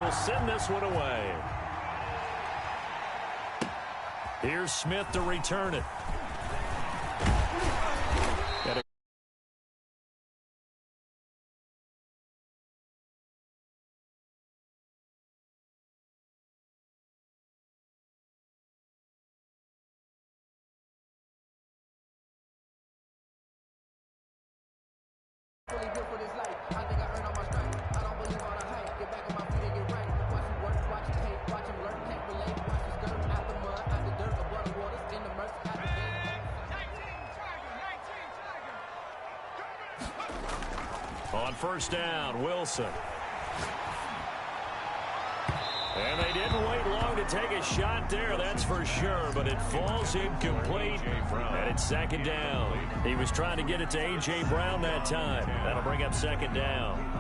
will send this one away. Here's Smith to return it. On first down, Wilson. And they didn't wait long to take a shot there, that's for sure, but it falls incomplete, and it's second down. He was trying to get it to A.J. Brown that time. That'll bring up second down.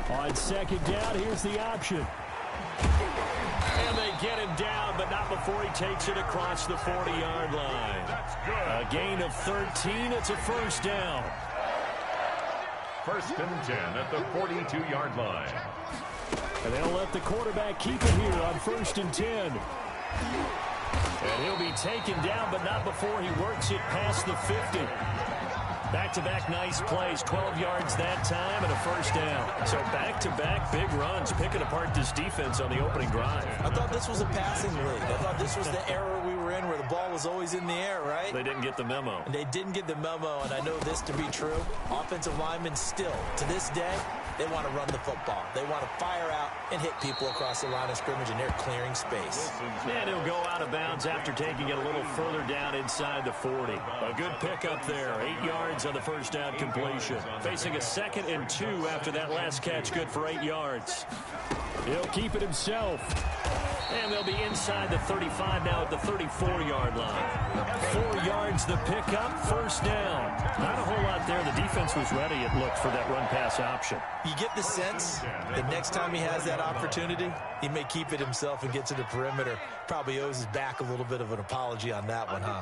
On second down, here's the option. And they get him down, but not before he takes it across the 40-yard line. A gain of 13. It's a first down. First and 10 at the 42-yard line. And they'll let the quarterback keep it here on first and 10. And he'll be taken down, but not before he works it past the 50. Back-to-back nice plays, 12 yards that time and a first down. So back-to-back big runs, picking apart this defense on the opening drive. I thought this was a passing league. I thought this was the era we were in where the ball was always in the air, right? They didn't get the memo. And they didn't get the memo, and I know this to be true. Offensive linemen still, to this day, they want to run the football. They want to fire out and hit people across the line of scrimmage, and they're clearing space. And he'll go out of bounds after taking it a little further down inside the 40. A good pickup there, 8 yards on the first down completion. Facing a 2nd and 2 after that last catch, good for 8 yards. He'll keep it himself. And they'll be inside the 35 now at the 34-yard line. 4 yards the pickup, first down. Not a whole lot there. The defense was ready, it looked, for that run-pass option. You get the sense that next time he has that opportunity, he may keep it himself and get to the perimeter. Probably owes his back a little bit of an apology on that one, huh?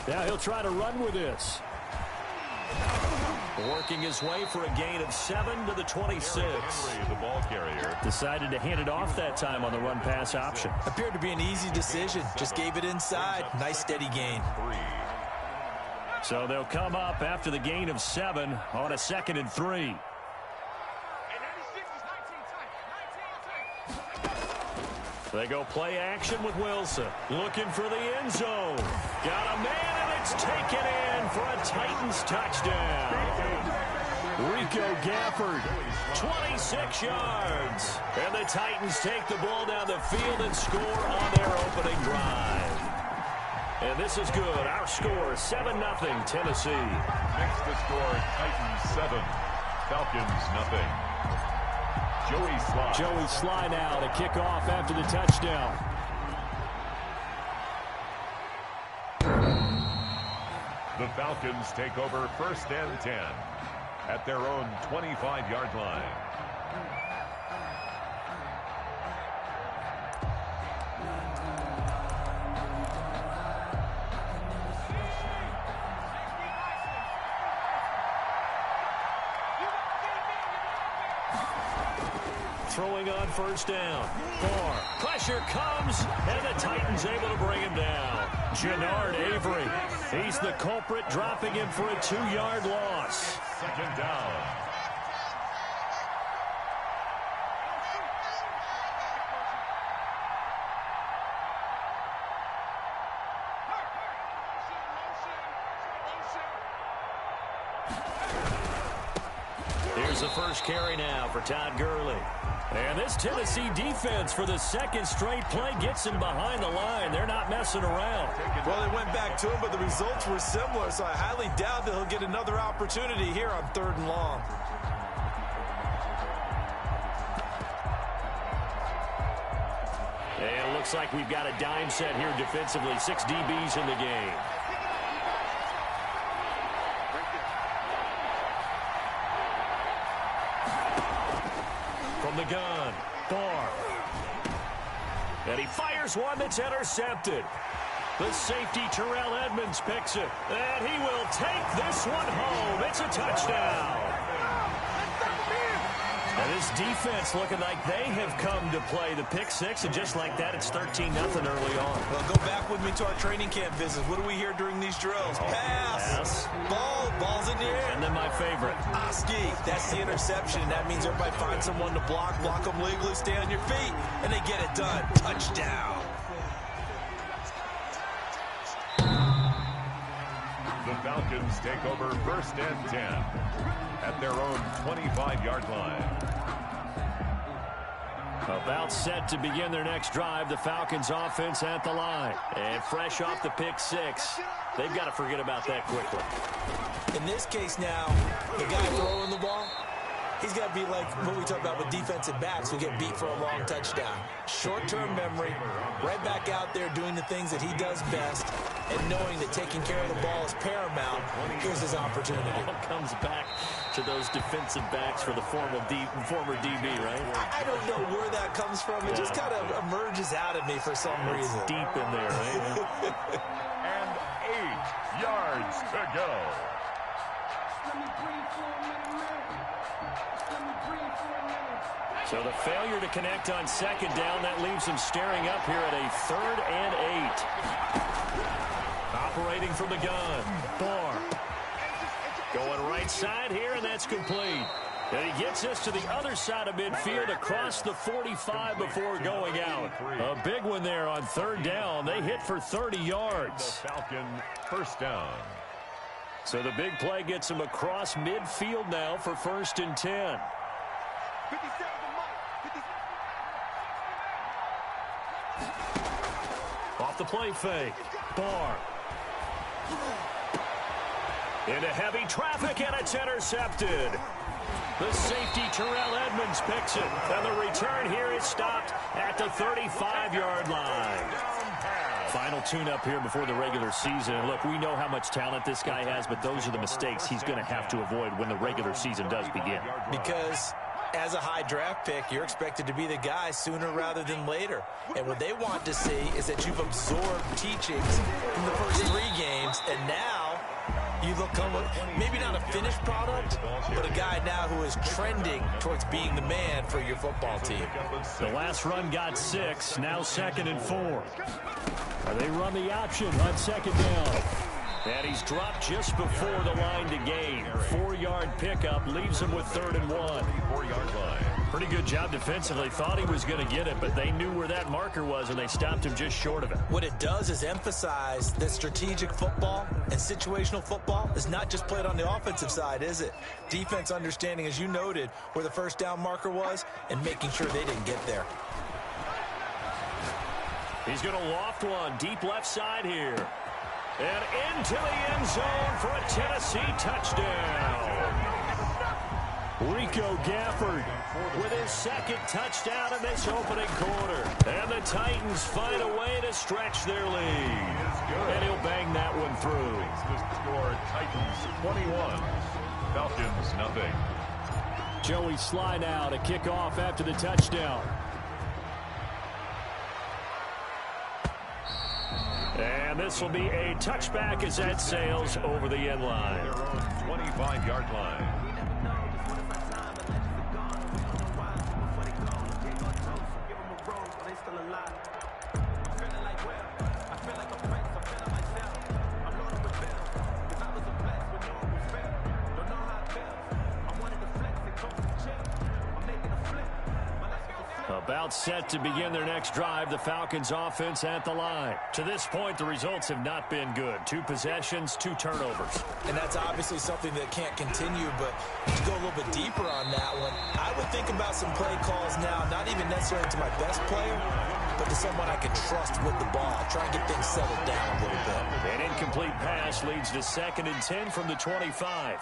Now he'll try to run with this. Working his way for a gain of 7 to the 26. The ball carrier decided to hand it off that time on the run-pass option. Appeared to be an easy decision. Just gave it inside. Nice steady gain. So they'll come up after the gain of 7 on a 2nd and 3. They go play action with Wilson. Looking for the end zone. Got a man, and it's taken in for a Titans touchdown. Rico Gafford, 26 yards. And the Titans take the ball down the field and score on their opening drive. And this is good. Our score, 7-0 Tennessee. Next to score, Titans 7, Falcons 0. Joey Sly now to kick off after the touchdown. The Falcons take over first and 10 at their own 25-yard line. Throwing on first down. Barr. Pressure comes, and the Titans able to bring him down. Jannard Avery. He's the culprit, dropping him for a 2-yard loss. Second down. Here's the first carry now for Todd Gurley. And this Tennessee defense for the 2nd straight play gets him behind the line. They're not messing around. Well, they went back to him, but the results were similar, so I highly doubt that he'll get another opportunity here on 3rd and long. And it looks like we've got a dime set here defensively. 6 DBs in the game. And he fires one that's intercepted. The safety, Terrell Edmonds, picks it. And he will take this one home. It's a touchdown. And this defense looking like they have come to play the pick six. And just like that, it's 13-0 early on. Well, go back with me to our training camp visits. What do we hear during these drills? Pass. Ball's in the air. And then my favorite. Oski. That's the interception. That means everybody finds someone to block them legally, stay on your feet, and they get it done. Touchdown. The Falcons take over 1st and 10 at their own 25-yard line. About set to begin their next drive, the Falcons offense at the line. And fresh off the pick six, they've got to forget about that quickly. In this case now, the guy throwing the ball, he's got to be like what we talk about with defensive backs who get beat for a long touchdown. Short-term memory, right back out there doing the things that he does best, and knowing that taking care of the ball is paramount. Here's his opportunity. Comes back to those defensive backs for the former DB, right? I don't know where that comes from. It just kind of emerges out of me for some reason. It's deep in there, right? And 8 yards to go. So the failure to connect on second down, that leaves him staring up here at a 3rd and 8. Operating from the gun, Barr. Going right side here, and that's complete. And he gets us to the other side of midfield across the 45 before going out. A big one there on 3rd down. They hit for 30 yards. The Falcon 1st down. So the big play gets him across midfield now for 1st and 10. Off the play fake. Barr. Into heavy traffic, and it's intercepted. The safety, Terrell Edmonds, picks it. And the return here is stopped at the 35-yard line. Final tune-up here before the regular season. And look, we know how much talent this guy has, but those are the mistakes he's going to have to avoid when the regular season does begin. Because as a high draft pick, you're expected to be the guy sooner rather than later. And what they want to see is that you've absorbed teachings from the first 3 games, and now you look maybe not a finished product, but a guy now who is trending towards being the man for your football team. The last run got 6, now 2nd and 4. They run the option on 2nd down. And he's dropped just before the line to gain. 4-yard pickup leaves him with 3rd and 1. 4-yard line. Pretty good job defensively. Thought he was going to get it, but they knew where that marker was, and they stopped him just short of it. What it does is emphasize that strategic football and situational football is not just played on the offensive side, is it? Defense understanding, as you noted, where the 1st down marker was and making sure they didn't get there. He's going to loft one deep left side here. And into the end zone for a Tennessee touchdown. Rico Gafford with his 2nd touchdown in this opening quarter. And the Titans find a way to stretch their lead. And he'll bang that one through. The score, Titans 21, Falcons nothing. Joey Sly now to kick off after the touchdown. And this will be a touchback as that sails over the end line. Their own 25-yard line. About set to begin their next drive, the Falcons offense at the line. To this point, the results have not been good. 2 possessions, 2 turnovers. And that's obviously something that can't continue, but to go a little bit deeper on that one, I would think about some play calls now, not even necessarily to my best player, but to someone I can trust with the ball. Try and get things settled down a little bit. An incomplete pass leads to 2nd and 10 from the 25.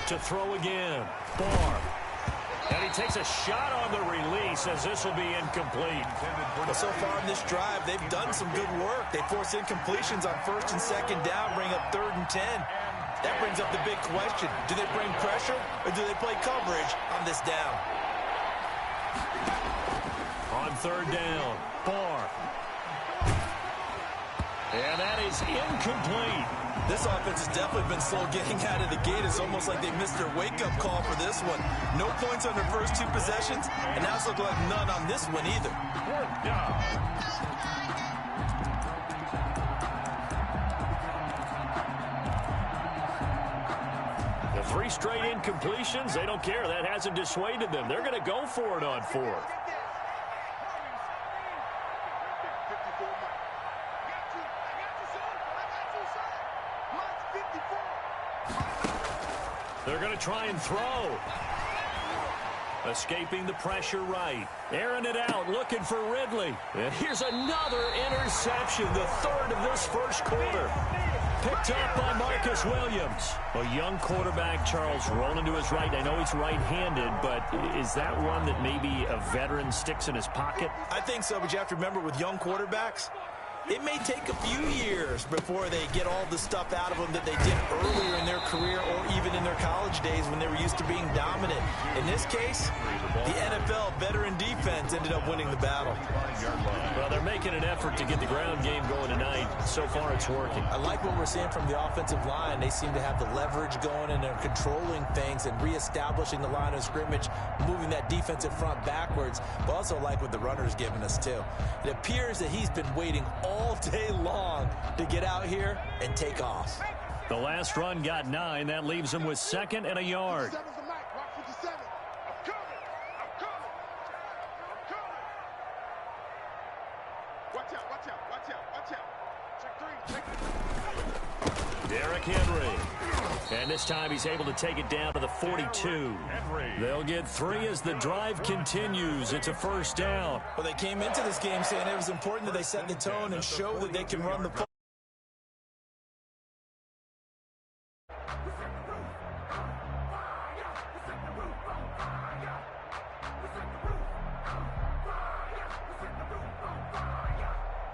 To throw again, Barr. And he takes a shot on the release as this will be incomplete. Well, so far in this drive, they've done some good work. They force incompletions on 1st and 2nd down, bring up 3rd and 10. That brings up the big question. Do they bring pressure or do they play coverage on this down? on third down. Barr. And that is incomplete. This offense has definitely been slow getting out of the gate. It's almost like they missed their wake-up call for this one. No points on their first two possessions, and now it's looking like none on this one either. The 3 straight incompletions, they don't care. That hasn't dissuaded them. They're going to go for it on 4th. They're going to try and throw. Escaping the pressure right. Airing it out, looking for Ridley. And here's another interception, the 3rd of this first quarter. Picked up by Marcus Williams. A young quarterback, Charles, rolling to his right. I know he's right-handed, but is that one that maybe a veteran sticks in his pocket? I think so, but you have to remember with young quarterbacks, it may take a few years before they get all the stuff out of them that they did earlier in their career or even in their college days when they were used to being dominant. In this case, the NFL veteran defense ended up winning the battle. Well, they're making an effort to get the ground game going tonight. So far, it's working. I like what we're seeing from the offensive line. They seem to have the leverage going, and they're controlling things and reestablishing the line of scrimmage, moving that defensive front backwards. But also like what the runner's giving us, too. It appears that he's been waiting all day long to get out here and take off. The last run got 9. That leaves him with 2nd and a yard. Derrick Henry. And this time he's able to take it down to the 42. They'll get 3 as the drive continues. It's a first down. Well, they came into this game saying it was important that they set the tone and show that they can run the football.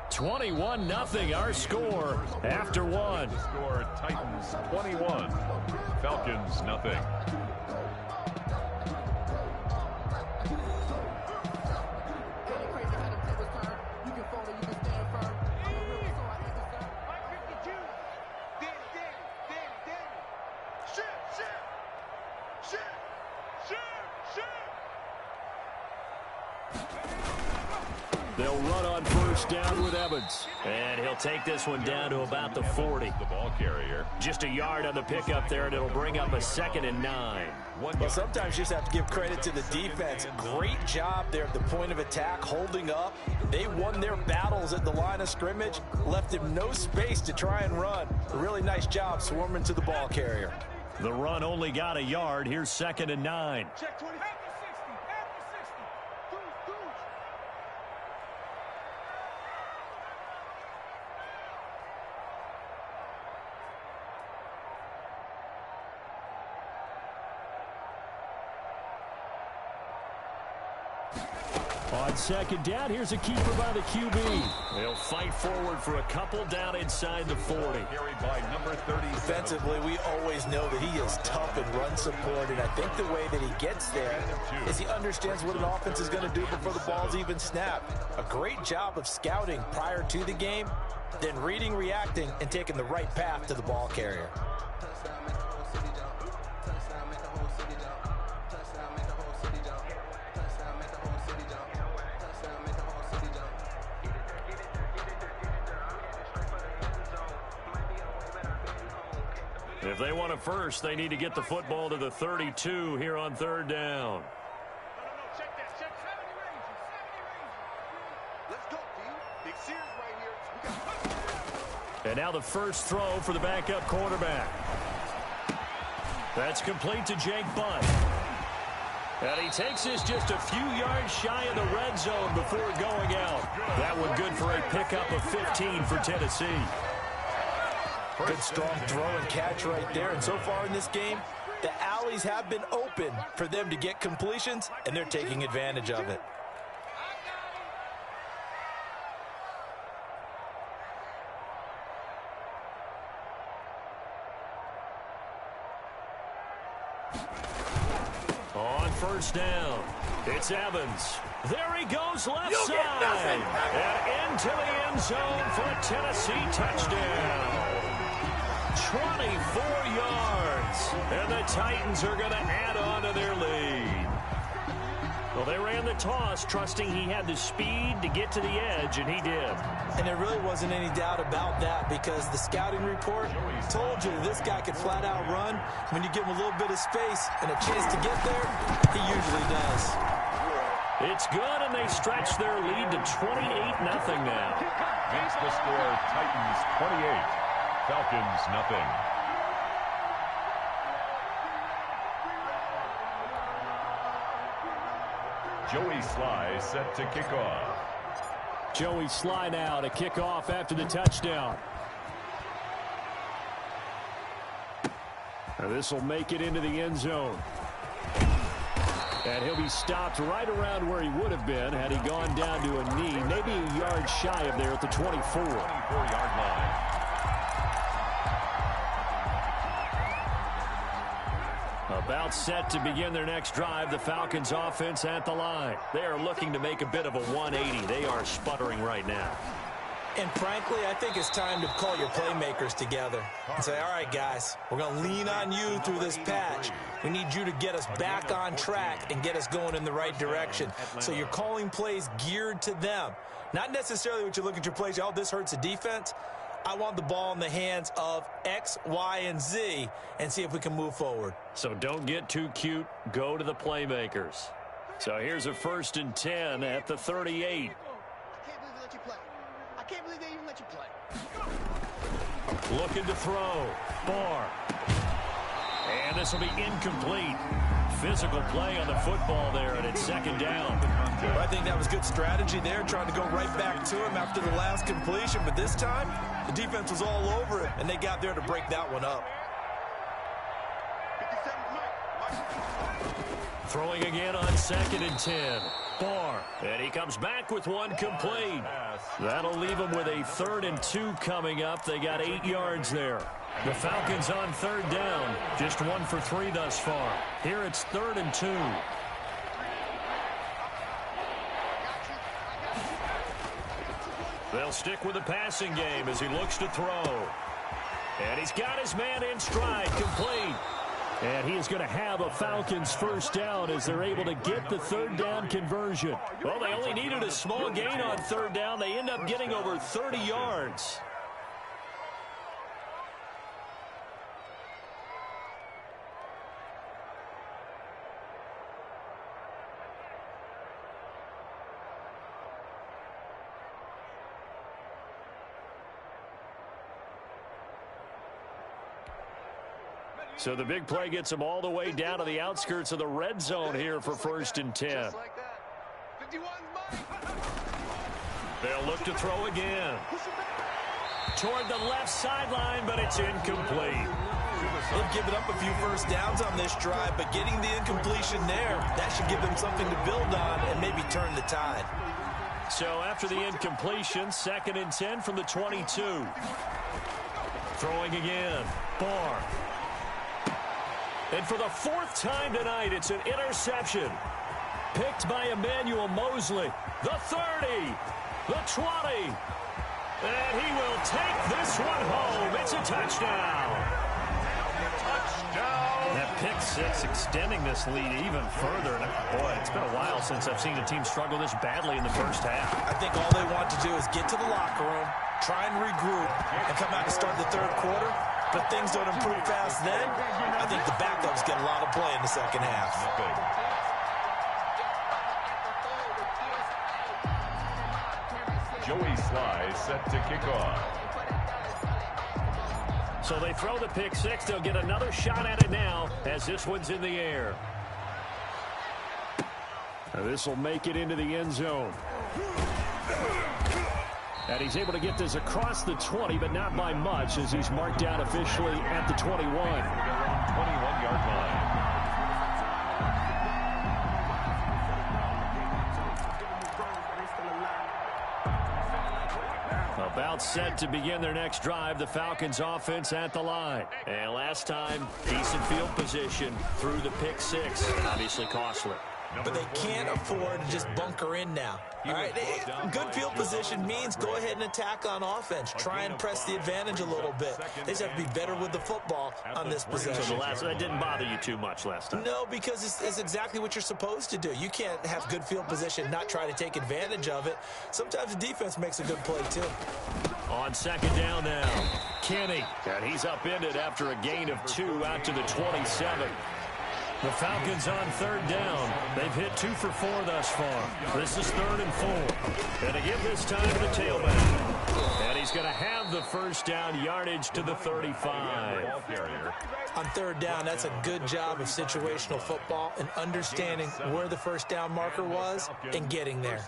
(21-0) our score after 1. Score Titans 21, Falcons nothing. They'll run on first down with Evans. And he'll take this one down to about the 40. The ball carrier. Just a yard on the pickup there, and it'll bring up a 2nd and 9. Well, sometimes you just have to give credit to the defense. Great job there at the point of attack, holding up. They won their battles at the line of scrimmage, left him no space to try and run. A really nice job swarming to the ball carrier. The run only got a yard. Here's 2nd and 9. Check 20. On 2nd down, here's a keeper by the QB. They'll fight forward for a couple down inside the 40. Carried by number 30. Defensively, we always know that he is tough in run support, and I think the way that he gets there is he understands what an offense is going to do before the ball's even snapped. A great job of scouting prior to the game, then reading, reacting, and taking the right path to the ball carrier. If they want a first, they need to get the football to the 32 here on 3rd down. Check that. Check 70 ranges. 70 ranges. Let's go, D. Big series right here. And now the first throw for the backup quarterback. That's complete to Jake Butt. And he takes this just a few yards shy of the red zone before going out. That one good for a pickup of 15 for Tennessee. Good strong throw and catch right there. And so far in this game, the alleys have been open for them to get completions, and they're taking advantage of it. On first down, it's Evans. There he goes left side. And into the end zone for a Tennessee touchdown. 24 yards. And the Titans are going to add on to their lead. Well, they ran the toss, trusting he had the speed to get to the edge, and he did. And there really wasn't any doubt about that because the scouting report told you this guy could flat out run. When you give him a little bit of space and a chance to get there, he usually does. It's good, and they stretch their lead to 28-0 now. Makes the score Titans 28, Falcons nothing. Joey Sly set to kick off. Joey Sly now to kick off after the touchdown. This will make it into the end zone. And he'll be stopped right around where he would have been had he gone down to a knee, maybe a yard shy of there at the 24-yard line. About set to begin their next drive, the Falcons offense at the line. They are looking to make a bit of a 180. They are sputtering right now. And frankly, I think it's time to call your playmakers together and say, all right, guys, we're going to lean on you through this patch. We need you to get us back on track and get us going in the right direction. So you're calling plays geared to them. Not necessarily what you look at your plays, oh, this hurts the defense. I want the ball in the hands of X, Y, and Z and see if we can move forward. So don't get too cute. Go to the playmakers. So here's a 1st and 10 at the 38. I can't believe they even let you play. Looking to throw. Barr. And this will be incomplete. Physical play on the football there, and it's 2nd down. Well, I think that was good strategy there, trying to go right back to him after the last completion. But this time, the defense was all over it, and they got there to break that one up. Throwing again on 2nd and 10. Barr. And he comes back with one complete. That'll leave him with a 3rd and 2 coming up. They got 8 yards there. The Falcons on 3rd down. Just 1 for 3 thus far. Here it's 3rd and 2. They'll stick with the passing game as he looks to throw. And he's got his man in stride, complete. And he is going to have a Falcons 1st down as they're able to get the 3rd down conversion. Well, they only needed a small gain on 3rd down. They end up getting over 30 yards. So the big play gets them all the way down to the outskirts of the red zone here for 1st and 10. They'll look to throw again. Toward the left sideline, but it's incomplete. They've given up a few 1st downs on this drive, but getting the incompletion there, that should give them something to build on and maybe turn the tide. So after the incompletion, 2nd and 10 from the 22. Throwing again. Barr. And for the 4th time tonight, it's an interception. Picked by Emmanuel Mosley. The 30. The 20. And he will take this one home. It's a touchdown. Touchdown. That pick 6 extending this lead even further. And boy, it's been a while since I've seen a team struggle this badly in the 1st half. I think all they want to do is get to the locker room, try and regroup, and come out and start the 3rd quarter. But things don't improve fast then. I think the backups get a lot of play in the 2nd half. Joey Sly set to kick off. So they throw the pick 6. They'll get another shot at it now as this one's in the air. This will make it into the end zone. And he's able to get this across the 20, but not by much as he's marked down officially at the 21. 21-yard line. About set to begin their next drive, the Falcons offense at the line. And last time, decent field position through the pick 6. Obviously costly. but they can't afford to just bunker in now. All right, good field position means go ahead and attack on offense. Try and press the advantage a little bit. They just have to be better with the football on this possession. So that didn't bother you too much last time? No, because it's exactly what you're supposed to do. You can't have good field position, not try to take advantage of it. Sometimes the defense makes a good play, too. On second down now, Kenny. And he's upended after a gain of 2 out to the 27. The Falcons on third down. They've hit 2 for 4 thus far. This is 3rd and 4. And to give this time to the tailback. And he's going to have the first down yardage to the 35. On third down, that's a good job of situational football and understanding where the first down marker was and getting there.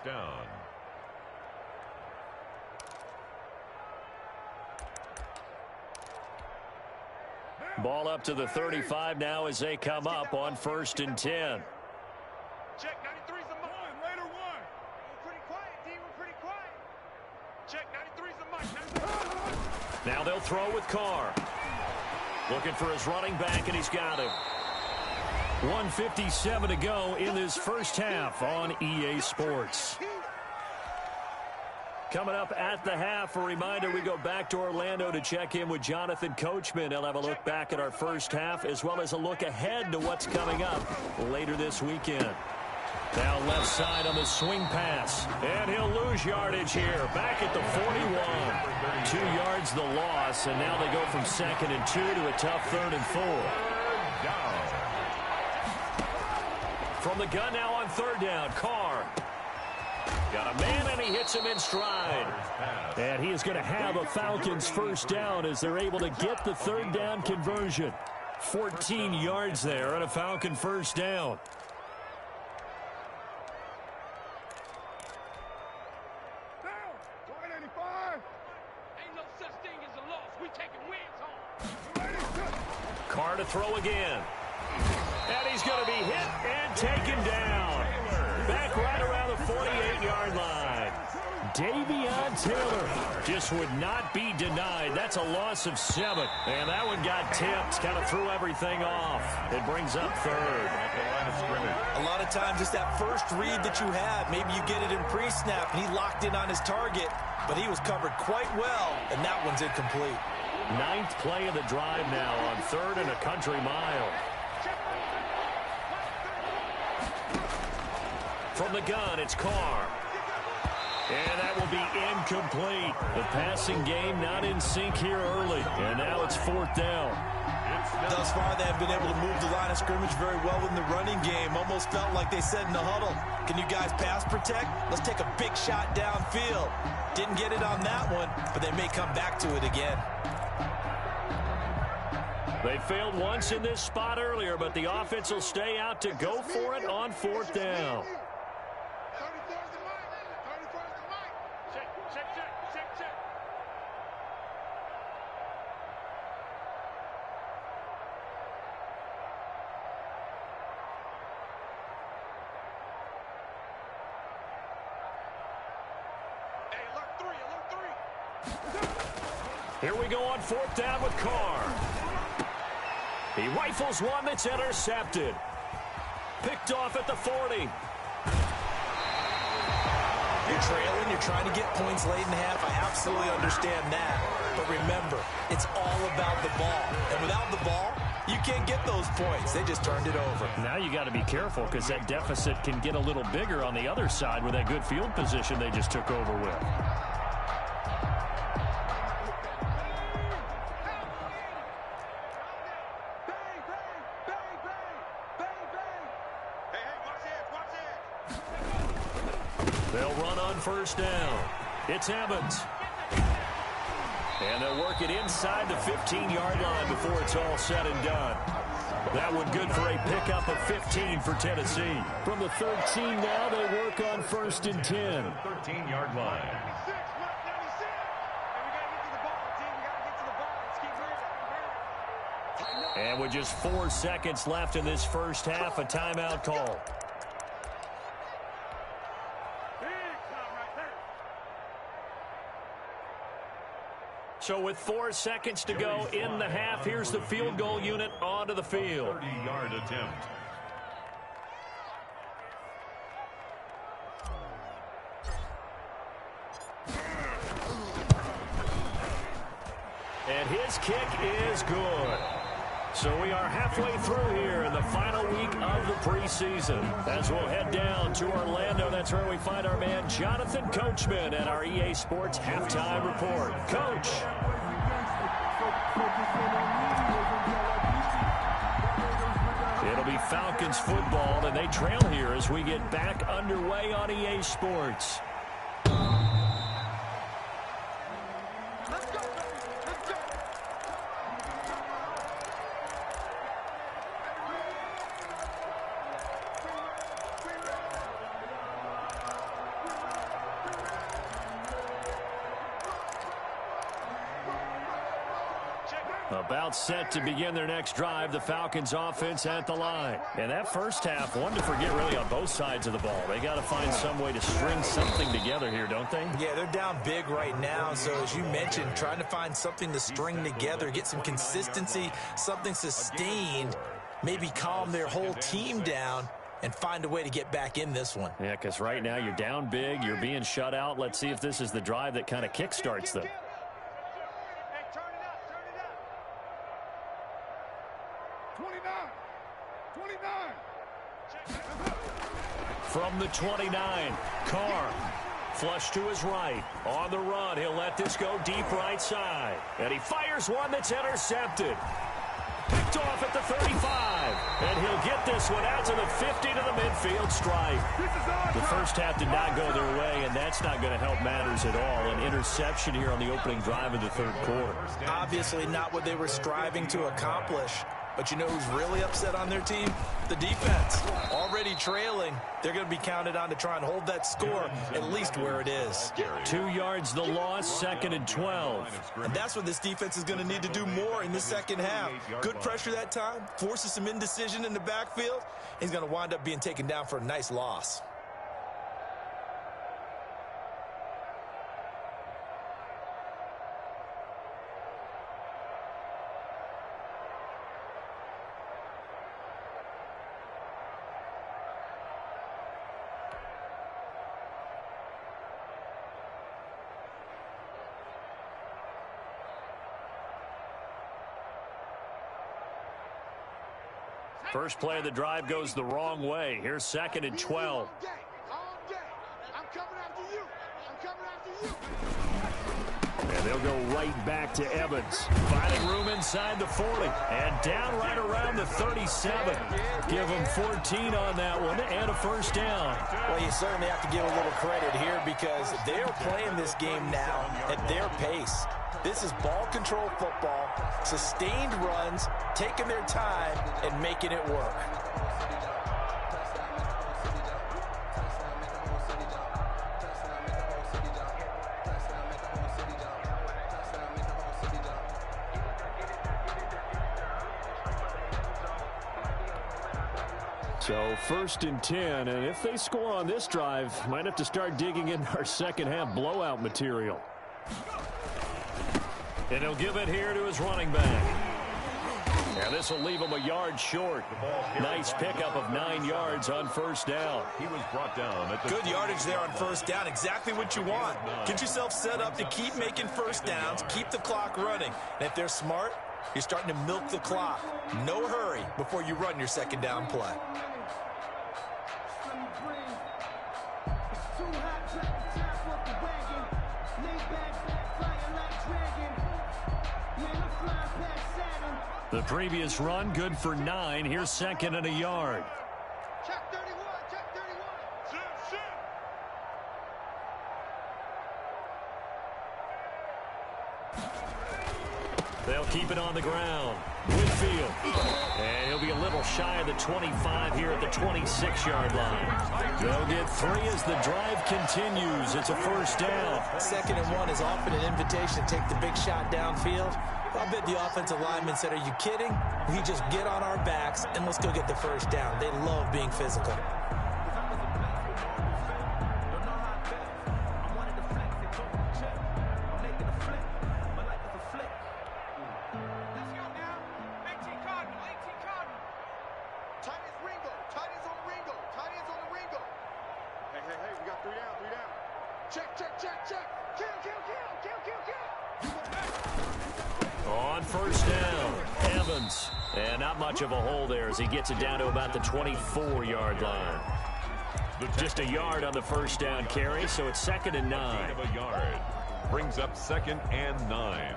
Ball up to the 35 now as they come up on 1st and 10. Check, 93's the mic. Raider 1. We're pretty quiet, D. We're pretty quiet. Check, 93's the mic. Now they'll throw with Carr. Looking for his running back, and he's got him. 1:57 to go in this first half on EA Sports. Coming up at the half, a reminder, we go back to Orlando to check in with Jonathan Coachman. He'll have a look back at our first half as well as a look ahead to what's coming up later this weekend. Now left side on the swing pass, and he'll lose yardage here. Back at the 41. 2 yards the loss, and now they go from 2nd and 2 to a tough 3rd and 4. From the gun now on 3rd down, Carr. Got a man, and he hits him in stride. And he is going to have a Falcons first down as they're able to get the 3rd down conversion. 14 yards there and a Falcon first down. Ain't no such thing as a loss. We taking wins home. Carr to throw again. And he's going to be hit and taken down. Back right around the 48-yard line. Davion Taylor just would not be denied. That's a loss of 7. And that one got tipped. Kind of threw everything off. It brings up 3rd. A lot of times it's that first read that you have. Maybe you get it in pre-snap, and he locked in on his target, but he was covered quite well, and that one's incomplete. 9th play of the drive now on 3rd and a country mile. From the gun, it's Carr. And that will be incomplete. The passing game not in sync here early. And now it's 4th down. Thus far, they have been able to move the line of scrimmage very well in the running game. Almost felt like they said in the huddle, can you guys pass protect? Let's take a big shot downfield. Didn't get it on that one, but they may come back to it again. They failed once in this spot earlier, but the offense will stay out to go for it on 4th down. Here we go on 4th down with Carr. He rifles one that's intercepted. Picked off at the 40. You're trailing, you're trying to get points late in the half. I absolutely understand that. But remember, it's all about the ball. And without the ball, you can't get those points. They just turned it over. Now you got to be careful because that deficit can get a little bigger on the other side with that good field position they just took over with. They'll run on 1st down. It's Evans. And they'll work it inside the 15-yard line before it's all said and done. That one good for a pickup of 15 for Tennessee. From the 13 now, they work on 1st and 10. 13-yard line. And with just 4 seconds left in this first half, a timeout call. So with 4 seconds to go in the half, here's the field goal unit onto the field. 30-yard attempt. And his kick is good. So we are halfway through here in the final week of the preseason. As we'll head down to Orlando, that's where we find our man Jonathan Coachman at our EA Sports Halftime Report. Coach. It'll be Falcons football, and they trail here as we get back underway on EA Sports. About set to begin their next drive, the Falcons offense at the line. And that first half, one to forget really on both sides of the ball. They got to find some way to string something together here, don't they? Yeah, they're down big right now. So as you mentioned, trying to find something to string together, get some consistency, something sustained, maybe calm their whole team down and find a way to get back in this one. Yeah, because right now you're down big, you're being shut out. Let's see if this is the drive that kind of kickstarts them. From the 29, Carr, flush to his right. On the run, he'll let this go deep right side. And he fires one that's intercepted. Picked off at the 35. And he'll get this one out to the 50 to the midfield stripe. The first half did not go their way, and that's not going to help matters at all. An interception here on the opening drive of the third quarter. Obviously not what they were striving to accomplish. But you know who's really upset on their team? The defense. Already trailing. They're going to be counted on to try and hold that score at least where it is. 2 yards the loss, 2nd and 12. And that's what this defense is going to need to do more in the second half. Good pressure that time. Forces some indecision in the backfield. He's going to wind up being taken down for a nice loss. First play of the drive goes the wrong way. Here's 2nd and 12. And they'll go right back to Evans. Finding room inside the 40. And down right around the 37. Give them 14 on that one and a first down. Well, you certainly have to give a little credit here because they're playing this game now at their pace. This is ball control football, sustained runs, taking their time, and making it work. So 1st and 10, and if they score on this drive, might have to start digging in our second half blowout material. And he'll give it here to his running back. And this will leave him a yard short. Nice pickup of 9 yards on first down. He was brought down at the good yardage there on first down. Exactly what you want. Get yourself set up to keep making first downs, keep the clock running. And if they're smart, you're starting to milk the clock. No hurry before you run your second down play. The previous run, good for 9. Here's 2nd and a yard. Check 31, check 31. Shoot. They'll keep it on the ground. Whitfield. And he'll be a little shy of the 25 here at the 26-yard line. They'll get 3 as the drive continues. It's a first down. 2nd and 1 is often an invitation to take the big shot downfield. I bet the offensive lineman said, are you kidding? We just get on our backs and let's go get the first down. They love being physical. On first down, Evans. And not much of a hole there as he gets it down to about the 24-yard line. Just a yard on the first down carry, so it's 2nd and 9. A yard. Brings up 2nd and 9.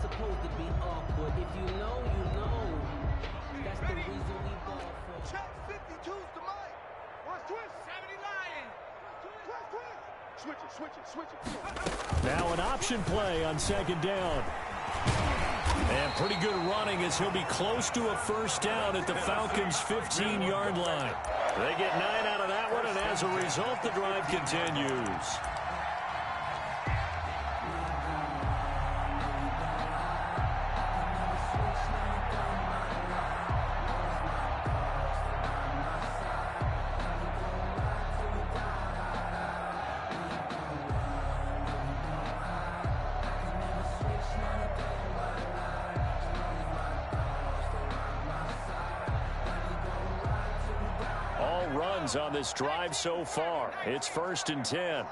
Supposed to be awkward. If you know, you know. That's the reason we ball for. Check 52's the mic. Where's Twist? 70 Lion. Twist. Switch it. Now an option play on 2nd down. And pretty good running as he'll be close to a first down at the Falcons' 15-yard line. They get 9 out of that one, and as a result, the drive continues. Runs on this drive so far. It's 1st and 10.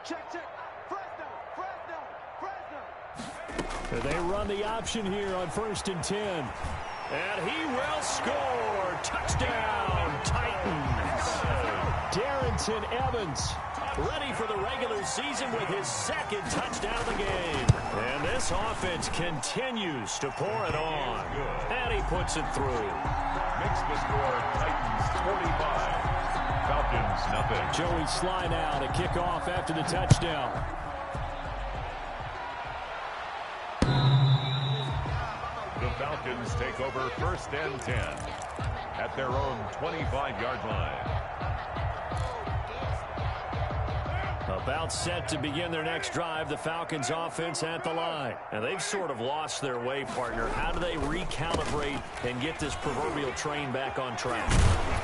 Check. Fresno. They run the option here on 1st and 10. And he will score. Touchdown, Titans. Darrington Evans ready for the regular season with his 2nd touchdown of the game. And this offense continues to pour it on. And he puts it through. Makes the score Titans 45. Falcons nothing. Joey Sly now to kick off after the touchdown. The Falcons take over 1st and 10 at their own 25-yard line. About set to begin their next drive, the Falcons offense at the line. And they've sort of lost their way, partner. How do they recalibrate and get this proverbial train back on track?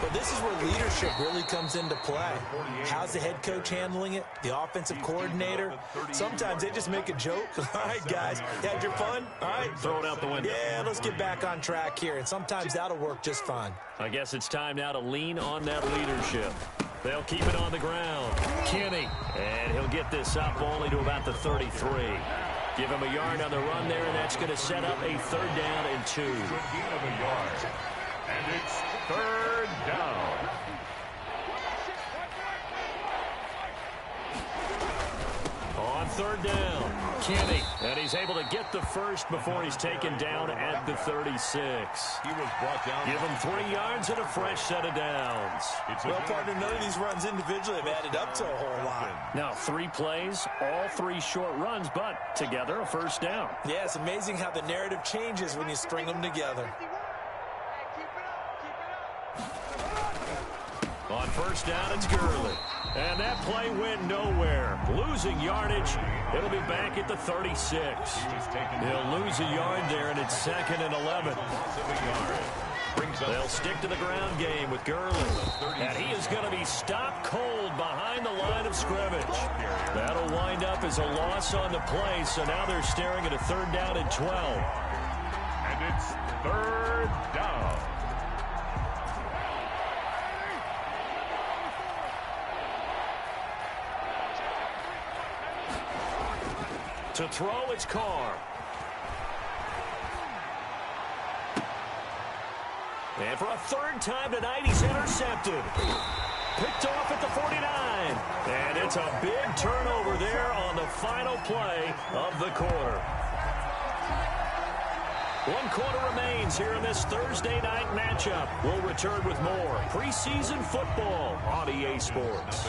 But this is where leadership really comes into play. How's the head coach handling it? The offensive coordinator? Sometimes they just make a joke. All right, guys, you had your fun? All right. Throw it out the window. Yeah, let's get back on track here. And sometimes that'll work just fine. I guess it's time now to lean on that leadership. They'll keep it on the ground. Kenny, and he'll get this up only to about the 33. Give him a yard on the run there, and that's going to set up a 3rd down and 2. And it's 3rd down. On 3rd down, Kenny, and he's able to get the first before he's taken down at the 36. He was brought down. Give him 3 yards and a fresh set of downs. Well, partner, none of these runs individually have added up to a whole lot. Now, 3 plays, all 3 short runs, but together a first down. Yeah, it's amazing how the narrative changes when you string them together. On first down, it's Gurley. And that play went nowhere. Losing yardage. It'll be back at the 36. He'll lose a yard there, and it's 2nd and 11. They'll stick to the ground game with Gurley. And he is going to be stopped cold behind the line of scrimmage. That'll wind up as a loss on the play, so now they're staring at a 3rd down and 12. And it's 3rd down. To throw, it's Carr. And for a 3rd time tonight, he's intercepted. Picked off at the 49. And it's a big turnover there on the final play of the quarter. 1 quarter remains here in this Thursday night matchup. We'll return with more preseason football on EA Sports.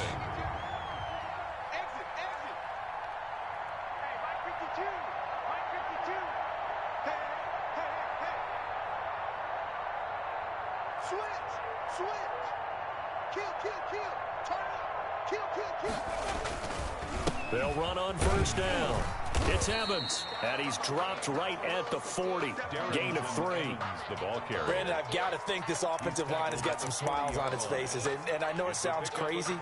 They'll run on first down. It's Evans, and he's dropped right at the 40. Gain of 3. The ball carrier. Brandon, I've got to think this offensive line has got some smiles on its faces. And I know it sounds crazy,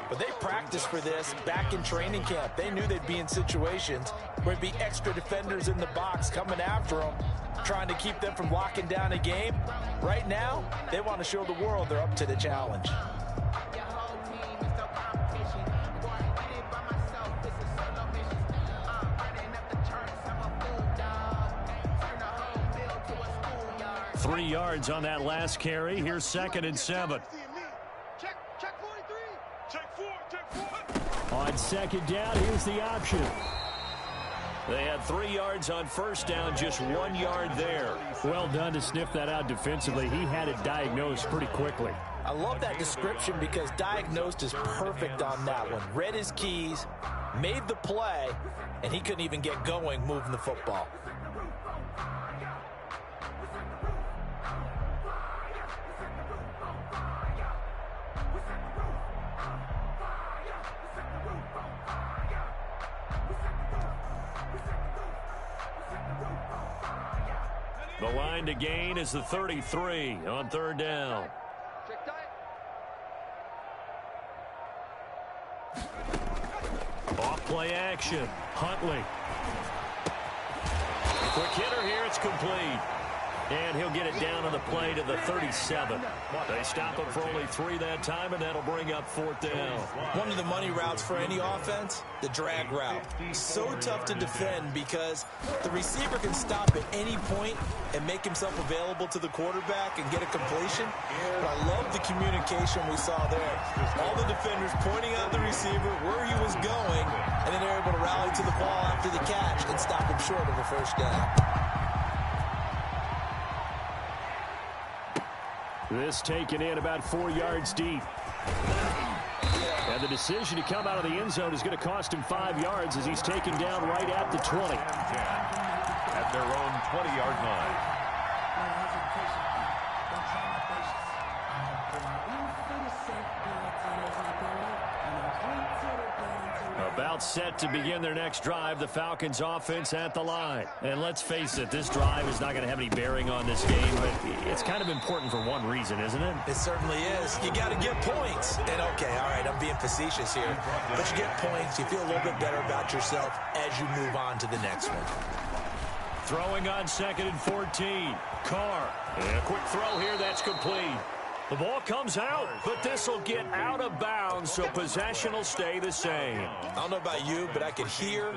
but they practiced for this back in training camp. They knew they'd be in situations where there'd be extra defenders in the box coming after them, trying to keep them from locking down a game. Right now, they want to show the world they're up to the challenge. Your whole team is no competition. Boy, I did it by myself. This is solo mission. Running up the charts, I'm a fool, dog. Turn the whole field to a schoolyard. 3 yards on that last carry. Here's 2nd and 7. Check 43. Check 4. On 2nd down, here's the option. They had 3 yards on 1st down, just 1 yard there. Well done to sniff that out defensively. He had it diagnosed pretty quickly. I love that description because diagnosed is perfect on that one. Read his keys, made the play, and he couldn't even get going moving the football. The line to gain is the 33 on 3rd down. Off play action. Huntley. Quick hitter here. It's complete. And he'll get it down on the play to the 37. They stop him for only 3 that time, and that'll bring up 4th down. One of the money routes for any offense, the drag route. So tough to defend because the receiver can stop at any point and make himself available to the quarterback and get a completion. But I love the communication we saw there. All the defenders pointing out the receiver, where he was going, and then they're able to rally to the ball after the catch and stop him short of a 1st down. This taken in about 4 yards deep. And the decision to come out of the end zone is going to cost him 5 yards as he's taken down right at the 20. At their own 20-yard line. About set to begin their next drive, the Falcons offense at the line. And let's face it, this drive is not going to have any bearing on this game, but it's kind of important for one reason, isn't it? It certainly is. You got to get points. And okay, all right, I'm being facetious here, but you get points, you feel a little bit better about yourself as you move on to the next one. Throwing on 2nd and 14. Carr. And a quick throw here, that's complete. The ball comes out, but this will get out of bounds, so possession will stay the same. I don't know about you, but I could hear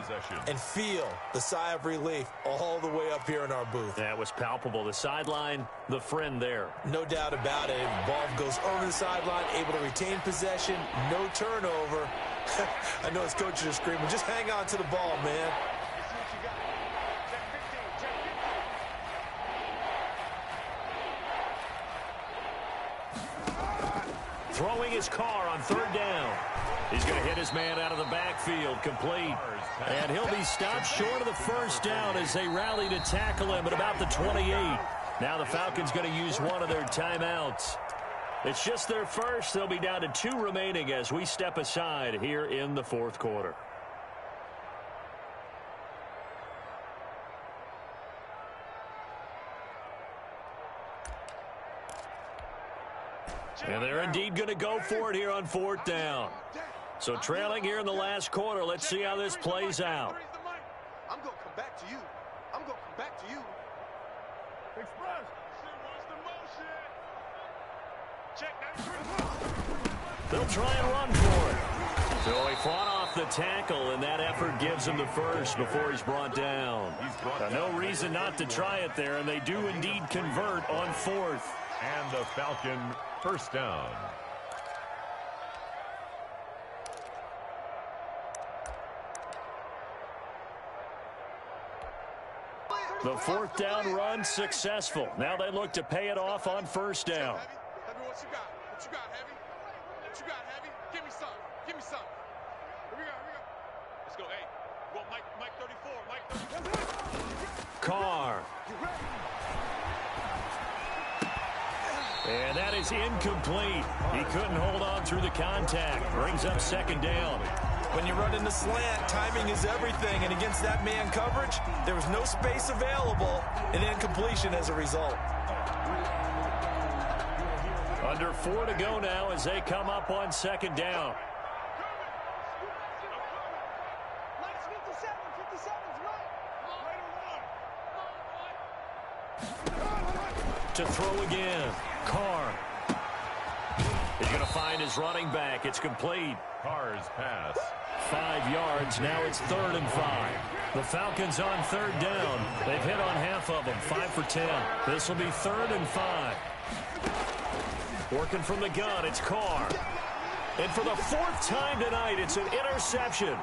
and feel the sigh of relief all the way up here in our booth. That was palpable. The sideline, the friend there. No doubt about it. Ball goes over the sideline, able to retain possession, no turnover. I know his coaches are screaming, just hang on to the ball, man. Throwing his Carr on 3rd down. He's going to hit his man out of the backfield, complete. And he'll be stopped short of the 1st down as they rally to tackle him at about the 28. Now the Falcons going to use one of their timeouts. It's just their first. They'll be down to 2 remaining as we step aside here in the 4th quarter. And they're indeed going to go for it here on 4th down. So trailing here in the last quarter. Let's see how this plays out. I'm going to come back to you. I'm going to come back to you. Express. Check 93. They'll try and run for it. So he fought off the tackle, and that effort gives him the first before he's brought down. No reason not to try it there, and they do indeed convert on 4th. And the Falcon 1st down. The 4th down run successful. Now they look to pay it off on 1st down. Heavy, what you got? What you got, Heavy? What you got, Heavy? Give me some. Give me some. Here we go. Here we go. Let's go. Hey, go Mike 34. Mike 34. Carr. And that is incomplete. He couldn't hold on through the contact. Brings up 2nd down. When you run in the slant, timing is everything. And against that man coverage, there was no space available, and incompletion as a result. Under 4 to go now as they come up on second down. To throw again. Carr. He's going to find his running back. It's complete. Carr's pass. 5 yards. Now it's 3rd and 5. The Falcons on 3rd down. They've hit on half of them. 5 for 10. This will be 3rd and 5. Working from the gun. It's Carr. And for the 4th time tonight, it's an interception.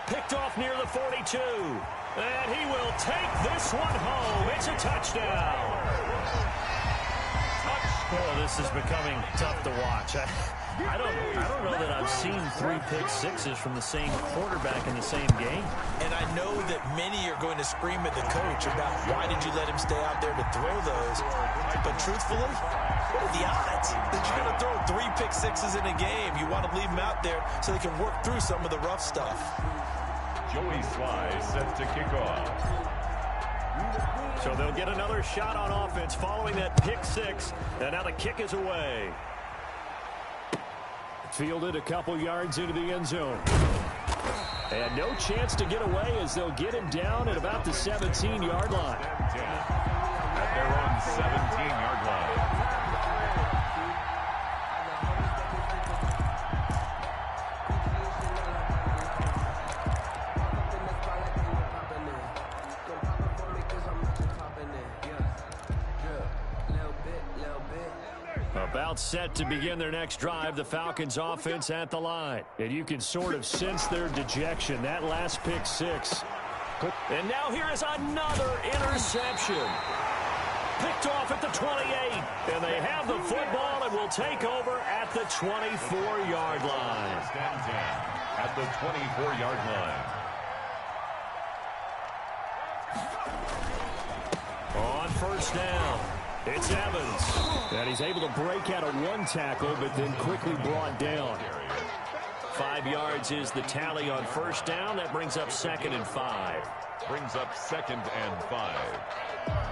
Picked off near the 42. And he will take this one home. It's a touchdown. Oh, this is becoming tough to watch. I don't know that I've seen 3 pick sixes from the same quarterback in the same game. And I know that many are going to scream at the coach about why did you let him stay out there to throw those. But truthfully, what are the odds that you're going to throw 3 pick sixes in a game? You want to leave them out there so they can work through some of the rough stuff. Joey Sly set to kick off. So they'll get another shot on offense following that pick 6. And now the kick is away. Fielded a couple yards into the end zone. And no chance to get away as they'll get him down at about the 17-yard line. At their own 17-yard line. About set to begin their next drive, the Falcons offense at the line. And you can sort of sense their dejection. That last pick 6. And now here is another interception. Picked off at the 28. And they have the football and will take over at the 24-yard line. At the 24-yard line. On first down. It's Evans. And he's able to break out of 1 tackle, but then quickly brought down. 5 yards is the tally on first down. That brings up 2nd and 5. Brings up 2nd and 5.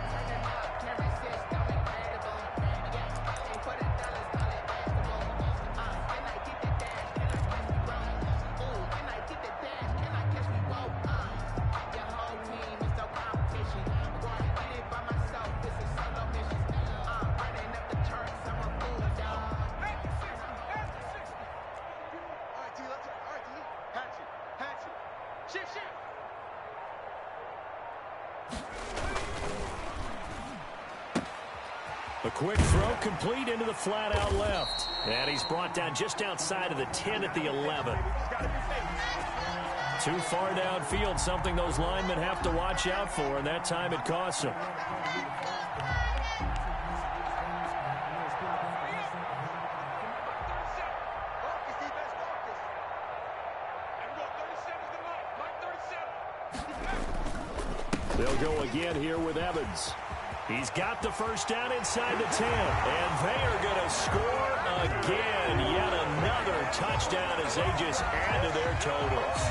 A quick throw complete into the flat out left. And he's brought down just outside of the 10 at the 11. Too far downfield, something those linemen have to watch out for, and that time it costs them. They'll go again here with Evans. He's got the first down inside the 10. And they are going to score again. Yet another touchdown as they just add to their totals.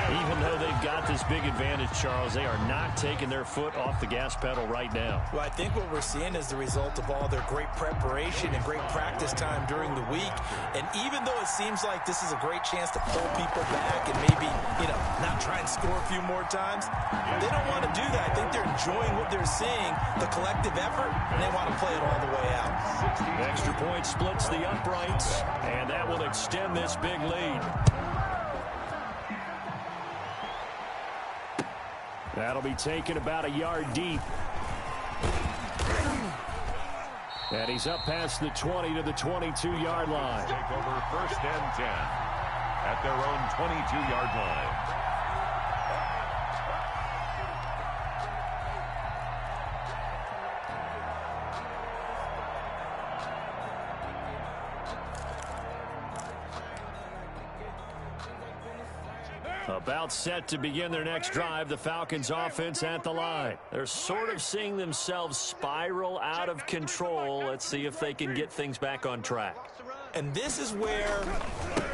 Even though they've got this big advantage, Charles, they are not taking their foot off the gas pedal right now. Well, I think what we're seeing is the result of all their great preparation and great practice time during the week. And even though it seems like this is a great chance to pull people back and maybe, not try and score a few more times, they don't want to do that. I think they're enjoying what they're seeing, the collective effort, and they want to play it all the way out. Extra point splits the uprights, and that will extend this big lead. That'll be taken about a yard deep. And he's up past the 20 to the 22-yard line. Take over 1st and 10 at their own 22-yard line. About set to begin their next drive, the Falcons offense at the line. They're sort of seeing themselves spiral out of control. Let's see if they can get things back on track. And this is where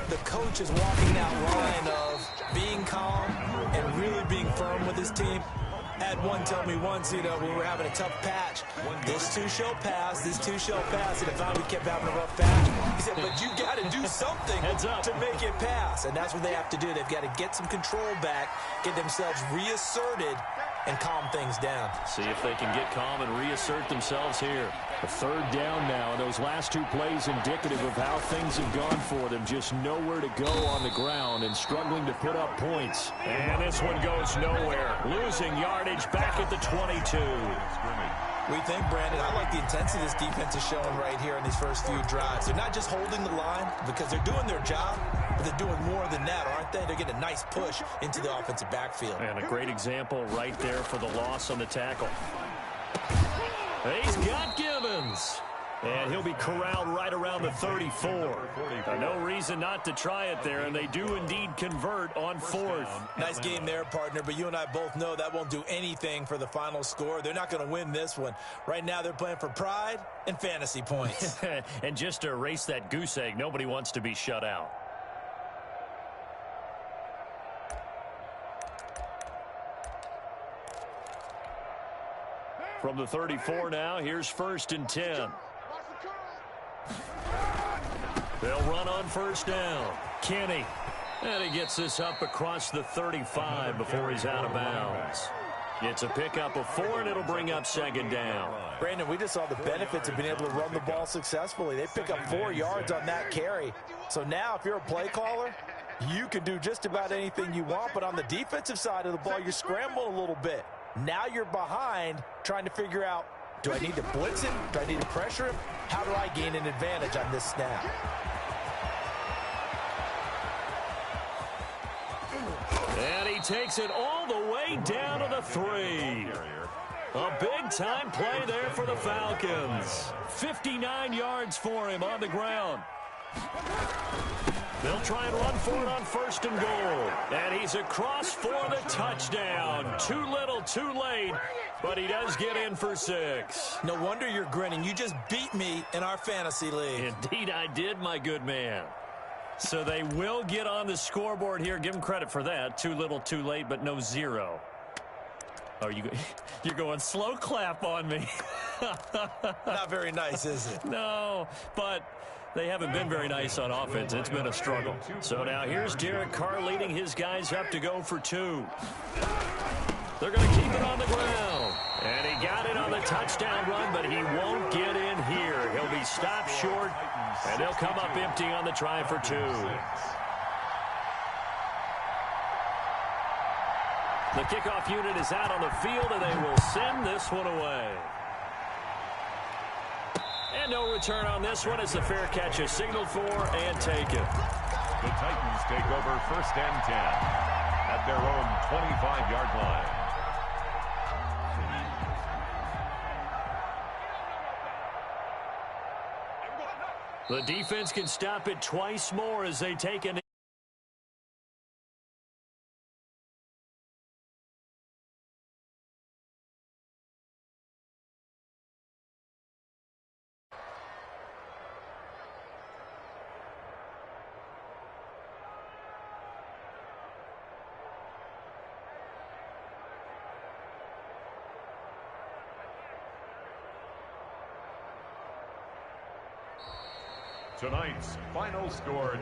the coach is walking that line of being calm and really being firm with his team. I had one tell me once, when we were having a tough patch, this too shall pass, this too shall pass, and if I we kept having a rough patch, he said, but you got to do something to make it pass, and that's what they have to do. They've got to get some control back, get themselves reasserted, and calm things down. See if they can get calm and reassert themselves here. A third down now, and those last two plays indicative of how things have gone for them. Just nowhere to go on the ground and struggling to put up points. And this one goes nowhere. Losing yardage back at the 22. We think, Brandon, I like the intensity this defense is showing right here in these first few drives. They're not just holding the line because they're doing their job, but they're doing more than that, aren't they? They're getting a nice push into the offensive backfield. And a great example right there for the loss on the tackle. He's got Gibbons. And he'll be corralled right around the 34. No reason not to try it there, and they do indeed convert on fourth. Nice game there, partner, but you and I both know that won't do anything for the final score. They're not going to win this one. Right now they're playing for pride and fantasy points. And just to erase that goose egg, nobody wants to be shut out. From the 34 now, here's 1st and 10. They'll run on first down. Kenny. And he gets this up across the 35 before he's out of bounds. It's a pickup of 4, and it'll bring up 2nd down. Brandon, we just saw the benefits of being able to run the ball successfully. They pick up 4 yards on that carry. So now if you're a play caller, you can do just about anything you want. But on the defensive side of the ball, you're scrambling a little bit. Now you're behind trying to figure out, do I need to blitz him? Do I need to pressure him? How do I gain an advantage on this snap? And he takes it all the way down to the 3. A big-time play there for the Falcons. 59 yards for him on the ground. They'll try and run for it on 1st and goal. And he's across for the touchdown. Too little, too late, but he does get in for 6. No wonder you're grinning. You just beat me in our fantasy league. Indeed I did, my good man. So they will get on the scoreboard here. Give them credit for that. Too little, too late, but no 0. Oh, you're going slow clap on me. Not very nice, is it? No, but they haven't been very nice on offense. It's been a struggle. So now here's Derek Carr leading his guys up to go for 2. They're going to keep it on the ground. And he got it on the touchdown run, but he won't get in here. He'll be stopped short, and they'll come up empty on the try for 2. The kickoff unit is out on the field, and they will send this one away. And no return on this one as the fair catch is signaled for and taken. The Titans take over 1st and 10 at their own 25-yard line. The defense can stop it twice more as they take an Tonight's final score.